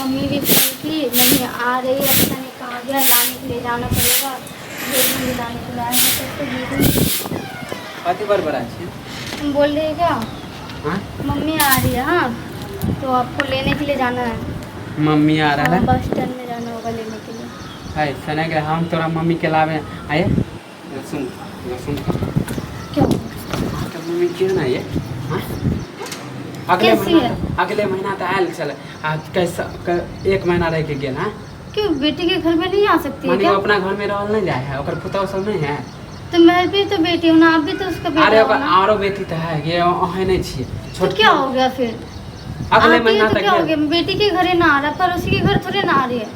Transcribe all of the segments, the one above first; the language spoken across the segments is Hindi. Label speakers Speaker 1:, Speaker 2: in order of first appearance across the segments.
Speaker 1: मम्मी भी फोन की, मम्मी आ रही है, पता नहीं कहाँ गया, लाने के लिए जाना पड़ेगा, लाने के लिए आए हैं तो दीदी
Speaker 2: कति बार बड़ा है
Speaker 1: तुम बोल रहे क्या?
Speaker 2: हाँ
Speaker 1: मम्मी आ रही है। हाँ तो आपको लेने के लिए जाना है।
Speaker 2: मम्मी आ रहा है
Speaker 1: बस स्टैंड में जाना होगा लेने के लिए।
Speaker 2: है सने के हम तोरा मम्मी के लावे आए सुन सुन
Speaker 1: क्यों?
Speaker 2: तो मम्मी क्यों ना ये हाँ अगले महीना तो आयल चले आज कैसा एक महीना रह के गेल हाँ
Speaker 1: क्यों बेटी के घर में नहीं आ सकती है
Speaker 2: माने
Speaker 1: क्या?
Speaker 2: वो अपना घर में रहल नहीं जाए है ओकर पुतौ सब नहीं है
Speaker 1: तो मैं भी तो बेटी हूँ ना, आप भी तो उसका बेटा
Speaker 2: अरे
Speaker 1: हो
Speaker 2: ओकर
Speaker 1: ना।
Speaker 2: आरो बेटी तो है ये है नहीं छिए
Speaker 1: तो क्या हो गया फिर?
Speaker 2: अगले
Speaker 1: आप
Speaker 2: महीना
Speaker 1: तो
Speaker 2: तक
Speaker 1: क्या हो गया? बेटी के घर ही ना आ रहा, पर उसी के घर थोड़े ना आ रही है।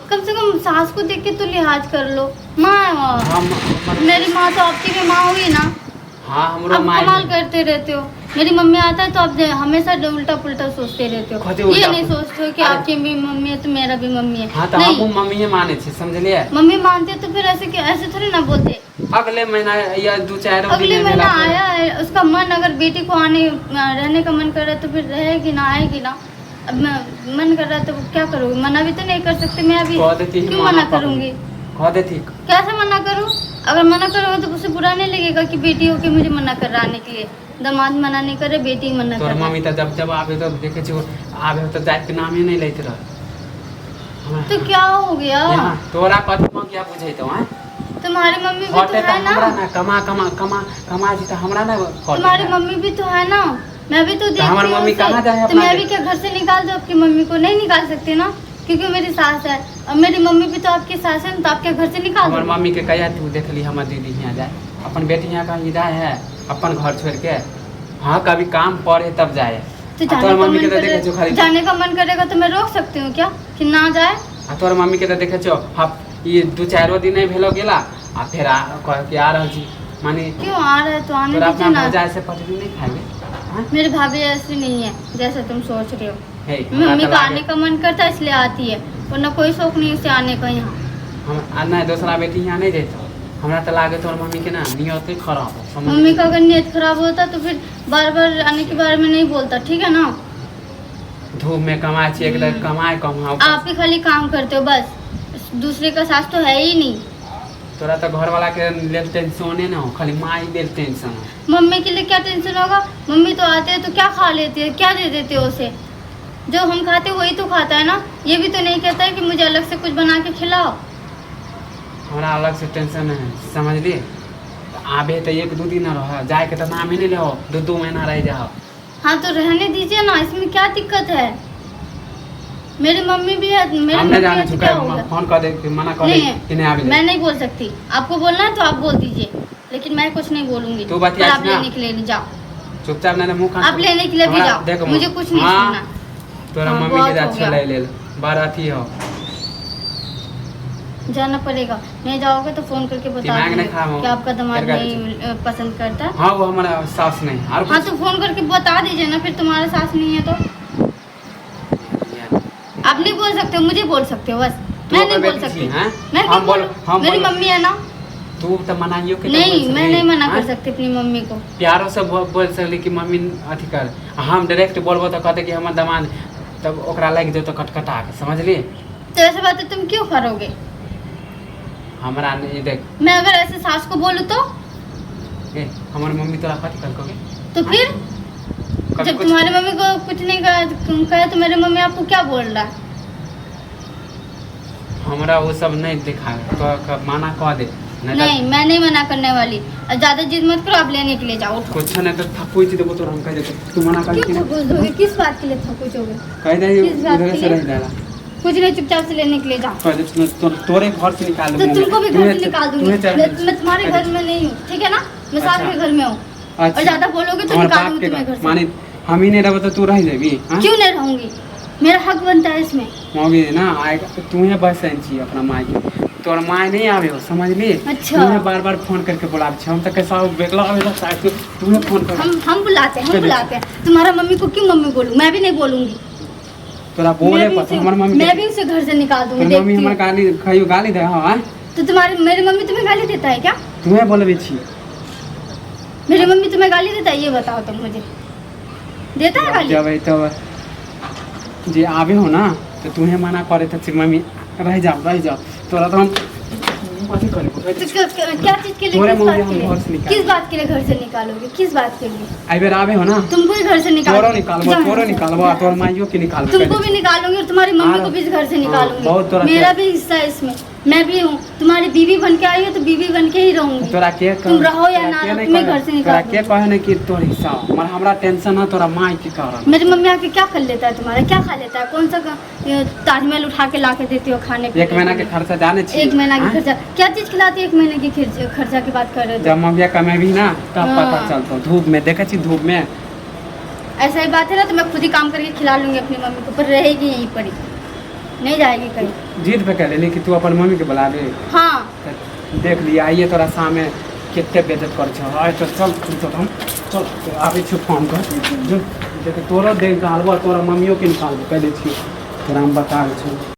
Speaker 1: कम से कम सास को देख के तो लिहाज कर लो। माँ है वो।
Speaker 2: हम
Speaker 1: मेरी माँ तो आपकी भी माँ हुई ना।
Speaker 2: हाँ हमरो
Speaker 1: आप
Speaker 2: माँ
Speaker 1: कमाल करते रहते हो। मेरी मम्मी आता है तो आप हमेशा उल्टा पुल्टा सोचते रहते
Speaker 2: कथी
Speaker 1: हो। ये
Speaker 2: उल्टा
Speaker 1: नहीं
Speaker 2: पुल्टा?
Speaker 1: सोचते हो कि
Speaker 2: अरे।
Speaker 1: आपकी भी मम्मी है तो मेरा भी मम्मी है।
Speaker 2: हाँ तो
Speaker 1: नहीं,
Speaker 2: हम मम्मी माने छी समझलिए
Speaker 1: मम्मी मानते तो फिर ऐसे थोड़ी ना बोलते।
Speaker 2: अगले महीना या 2-4
Speaker 1: अगले महीना आया है, उसका मन अगर बेटी को आने रहने का मन कर रहा है तो फिर रहेगी ना, आएगी ना। अब मन कर रहा है तो क्या करोगे? मना भी तो नहीं कर सकते। मैं अभी क्यों मना करूँगी?
Speaker 2: कह देती
Speaker 1: कैसे मना करूँ? अगर मना करोगे तो उसे बुरा नहीं लगेगा कि बेटी हो के मुझे मना कर रहा आने के लिए। दामाद मना नहीं करे, बेटी मना
Speaker 2: तोर
Speaker 1: कर
Speaker 2: मम्मी तो जब आवे तो देखे छी आवे तो जात के नाम ही नहीं लेते रह
Speaker 1: तो क्या हो गया?
Speaker 2: तोरा कथी में क्या बुझै तो हैं
Speaker 1: तुम्हारी मम्मी भी तो
Speaker 2: हटे
Speaker 1: है ना।
Speaker 2: हमरा ना कमा जी तो हमरा ना
Speaker 1: तुम्हारी मम्मी भी तो है ना। मैं भी तो देखती
Speaker 2: हमारी
Speaker 1: हूँ
Speaker 2: मम्मी
Speaker 1: उसे।
Speaker 2: कहाँ जाए
Speaker 1: तो
Speaker 2: अपना
Speaker 1: मैं भी क्या घर से निकाल दो आपकी मम्मी को? नहीं निकाल सकती ना, क्योंकि मेरी सास है और मेरी मम्मी भी तो आपकी सास है, तो आपके घर से निकाल
Speaker 2: हमर
Speaker 1: दो।
Speaker 2: मम्मी के कहिया तू देख ली हमर दीदी यहाँ जाए अपन बेटी यहाँ कहीं जाए है अपन घर छोड़ के हाँ कभी काम पड़े तब जाए
Speaker 1: तो
Speaker 2: तोर मम्मी के तो देखे छो खाली
Speaker 1: जाने का मन करेगा तो मैं रोक सकती हूँ क्या कि ना जाए?
Speaker 2: तोर मम्मी के तो देखे छो हाँ ये 2-4 दिन नहीं भेलो गेला आ फिर कह के आ रहल छी माने
Speaker 1: क्यों आ रहा है तो आने
Speaker 2: तोरा
Speaker 1: दीजिए
Speaker 2: अपना
Speaker 1: ना।
Speaker 2: भौजाई से पटरी नहीं खाएंगे
Speaker 1: मेरी भाभी ऐसी नहीं है जैसे तुम सोच रहे हो।
Speaker 2: हे
Speaker 1: मम्मी का आने का मन करता है इसलिए आती है, वरना कोई शौक नहीं उसे आने का यहाँ।
Speaker 2: हम नहीं दूसरा बेटी यहाँ नहीं देता हमरा तो लागे तोर मम्मी के ना नियत ही खराब है
Speaker 1: मम्मी का अगर नियत खराब होता तो फिर बार बार आने के बारे में नहीं बोलता, ठीक है ना।
Speaker 2: धूप में कमाए छी एक दिन कमाए कमाओ
Speaker 1: आप ही खाली काम करते हो बस, दूसरे का सास तो है ही नहीं।
Speaker 2: तोरा तो घर वाला के लेल टेंशन ना हो खाली माई लेल टेंशन हो
Speaker 1: मम्मी के लिए क्या टेंशन होगा? मम्मी तो आते हैं तो क्या खा लेती है, क्या दे देते हो उसे? जो हम खाते हैं वही तो खाता है ना। ये भी तो नहीं कहता है कि मुझे अलग से कुछ बना के खिलाओ।
Speaker 2: हमरा अलग से टेंशन है समझ लिए आबे तो 1-2 दिन रह जाए के तो नाम ही नहीं ले 2-2 महीना रह जाओ।
Speaker 1: हाँ तो रहने दीजिए ना, इसमें क्या दिक्कत है? मेरी मम्मी भी है, मेरी
Speaker 2: हम
Speaker 1: मम्मी
Speaker 2: नहीं जाने
Speaker 1: है तो
Speaker 2: चुका
Speaker 1: क्या होगा?
Speaker 2: फोन कर दे कि मना कर दे
Speaker 1: नहीं
Speaker 2: कि नहीं आवे
Speaker 1: मैं नहीं बोल सकती। आपको बोलना है तो आप बोल दीजिए, लेकिन मैं कुछ नहीं बोलूंगी।
Speaker 2: तू बतिया
Speaker 1: पर आप
Speaker 2: ना।
Speaker 1: लेने के लिए नहीं जाओ।
Speaker 2: चुपचाप नहीं मुंह
Speaker 1: आप लेने के लिए भी जाओ,
Speaker 2: देखो
Speaker 1: मुझे कुछ नहीं
Speaker 2: हाँ,
Speaker 1: सुनना।
Speaker 2: तोरा
Speaker 1: हाँ,
Speaker 2: मम्मी
Speaker 1: बहुत
Speaker 2: के जा
Speaker 1: हो गया।
Speaker 2: छले ले बार अथी हो
Speaker 1: जाना पड़ेगा। नहीं जाओगे तो फोन करके बता
Speaker 2: दिमाग नहीं
Speaker 1: देंगे
Speaker 2: खाओ।
Speaker 1: कि आपका दामाद
Speaker 2: कर
Speaker 1: नहीं पसंद करता।
Speaker 2: हाँ वो हमारा सास नहीं और
Speaker 1: हाँ तो फोन करके बता दीजिए ना, फिर तुम्हारा सास नहीं है तो। आप नहीं बोल सकते हो, मुझे बोल सकते हो बस।
Speaker 2: तू
Speaker 1: मैं नहीं
Speaker 2: अगर
Speaker 1: बोल
Speaker 2: बेटी
Speaker 1: सकती।
Speaker 2: छी, हैं?
Speaker 1: मैं
Speaker 2: हम
Speaker 1: क्यों
Speaker 2: बोल-
Speaker 1: बोलूं?
Speaker 2: हम
Speaker 1: मेरी
Speaker 2: बोल-
Speaker 1: मम्मी है ना।
Speaker 2: तू तो मनाइयो के
Speaker 1: नहीं मैं नहीं मना कर
Speaker 2: सकती
Speaker 1: सकती अपनी मम्मी को।
Speaker 2: प्यारो से बोल सकली कि मम्मी अथी कर हम डायरेक्ट बोलबो तो कहते कि हमर दामाद तब ओकरा लग जेतो कटकटा के समझली।
Speaker 1: तो ऐसे बातें तुम क्यों करोगे?
Speaker 2: हमरा नहीं देख
Speaker 1: मैं अगर ऐसे सास को बोलूँ तो
Speaker 2: हमारी मम्मी तोरा कथी करकोगे
Speaker 1: तो फिर
Speaker 2: कभी
Speaker 1: जब
Speaker 2: कुछ
Speaker 1: तुम्हारी मम्मी को कुछ नहीं कहे तो मेरी मम्मी आपको क्या बोल रहा है?
Speaker 2: हमरा वो सब नहीं दिखा माना कह दे
Speaker 1: नहीं मैं नहीं मना करने वाली। और ज्यादा जिद मत करो, आप लेने के लिए जाओ। उठो।
Speaker 2: कुछ नहीं तो थप्पू देबो तो हम कह देते तू मना कर
Speaker 1: क्यों थपूच दोगे? किस बात के लिए थपूचोगे?
Speaker 2: कह दे
Speaker 1: किस बात
Speaker 2: उधर
Speaker 1: के
Speaker 2: से
Speaker 1: लिए?
Speaker 2: रह जाएगा
Speaker 1: कुछ नहीं, चुपचाप से लेने के लिए जाओ।
Speaker 2: कह दे तोरे घर से निकाल
Speaker 1: तो
Speaker 2: दूंगा
Speaker 1: तुमको भी घर से निकाल दूंगी।
Speaker 2: तुम्हें
Speaker 1: मैं तुम्हारे घर में नहीं हूँ, ठीक है ना। मैं सास
Speaker 2: अच्छा।
Speaker 1: के घर में हूँ। और ज्यादा बोलोगे तो निकाल दूंगी तुम्हें घर से।
Speaker 2: माने हम ही नहीं रहो तो तू रह जाबी हां
Speaker 1: क्यों नहीं रहूंगी? मेरा हक बनता है इसमें।
Speaker 2: मौगी ना आएगा तुम्हें बसन छी अपना माई के तोर माई नहीं आवे हो समझ ली।
Speaker 1: अच्छा।
Speaker 2: तुम्हें बार-बार फोन करके बुलावे छी हम तो कैसा बेगला आवेला साथ तुम्हें फोन कर
Speaker 1: हम बुलाते हैं, हम बुलाते हैं। तुम्हारा मम्मी को क्यों मम्मी बोलूं? मैं भी नहीं बोलूंगी।
Speaker 2: तोरा बोले पता हमर मम्मी
Speaker 1: मैं भी उसे घर से निकाल दूंगी।
Speaker 2: तोर मम्मी
Speaker 1: देखती
Speaker 2: हमर
Speaker 1: हूँ।
Speaker 2: गाली खाइयो गाली दे हां
Speaker 1: तो तुम्हारी मेरी मम्मी तुम्हें गाली देता है क्या?
Speaker 2: तुम्हें बोलबे छी
Speaker 1: मेरी मम्मी तुम्हें गाली देता है? ये बताओ तुम मुझे। देता है गाली?
Speaker 2: जब है तो जे आवे हो ना तो तुम्हें मना करे थे मम्मी रह जाओ तोरा तो हम अथी करे
Speaker 1: तो क्या चीज के लिए,
Speaker 2: तोरे
Speaker 1: किस
Speaker 2: मम्मी
Speaker 1: बात
Speaker 2: हम
Speaker 1: के लिए,
Speaker 2: घर से निकाल
Speaker 1: किस बात के लिए घर से निकालोगे, किस बात के लिए?
Speaker 2: आई बेर आवे हो ना
Speaker 1: तुमको ही घर से
Speaker 2: तोरो
Speaker 1: निकालो,
Speaker 2: निकालबो तोर माइयो के निकालबो
Speaker 1: तुमको भी निकालूंगी और तुम्हारी मम्मी को भी इस घर से
Speaker 2: बहुत
Speaker 1: निकालूंगी।
Speaker 2: तोरा
Speaker 1: मेरा भी हिस्सा है इसमें, मैं भी हूँ तुम्हारी बीवी बन के आई हो तो बीवी बन के ही रहूंगी।
Speaker 2: तोरा के
Speaker 1: तुम रहो या ना रहो, तुम्हें घर से
Speaker 2: तोरा
Speaker 1: निकाल
Speaker 2: के कहे न कि तोर हिस्सा मगर हमरा टेंशन है तोरा माई के कारण।
Speaker 1: मेरी मम्मी आके क्या कर लेता है तुम्हारा, क्या खा लेता है, कौन सा ताजमहल उठा के ला के देती हो खाने
Speaker 2: एक महीना के खर्चा जाने छी,
Speaker 1: एक महीना की
Speaker 2: हाँ?
Speaker 1: खर्चा क्या चीज खिलाती है? एक महीने की खर्चा की बात कर रहे
Speaker 2: जब मम्मी कमेबी ना तब
Speaker 1: हाँ।
Speaker 2: पता चलता धूप में देखे छी धूप में
Speaker 1: ऐसा ही बात है ना, तो मैं खुद ही काम करके खिला लूंगी अपनी मम्मी को, पर रहेगी यहीं पर ही, नहीं जाएगी कहीं।
Speaker 2: जीत पे कह लेली कि तू अपन मम्मी के बुला दे।
Speaker 1: हाँ
Speaker 2: तो देख लिया आइए तोरा सामने कितने बेइज्जत कर छ आय तो चल हम चल आबे छी फोन कर जो देख तोरा देख गालबो तोरा मम्मियों के निकाल कह दे छी तोरा हम बता छी।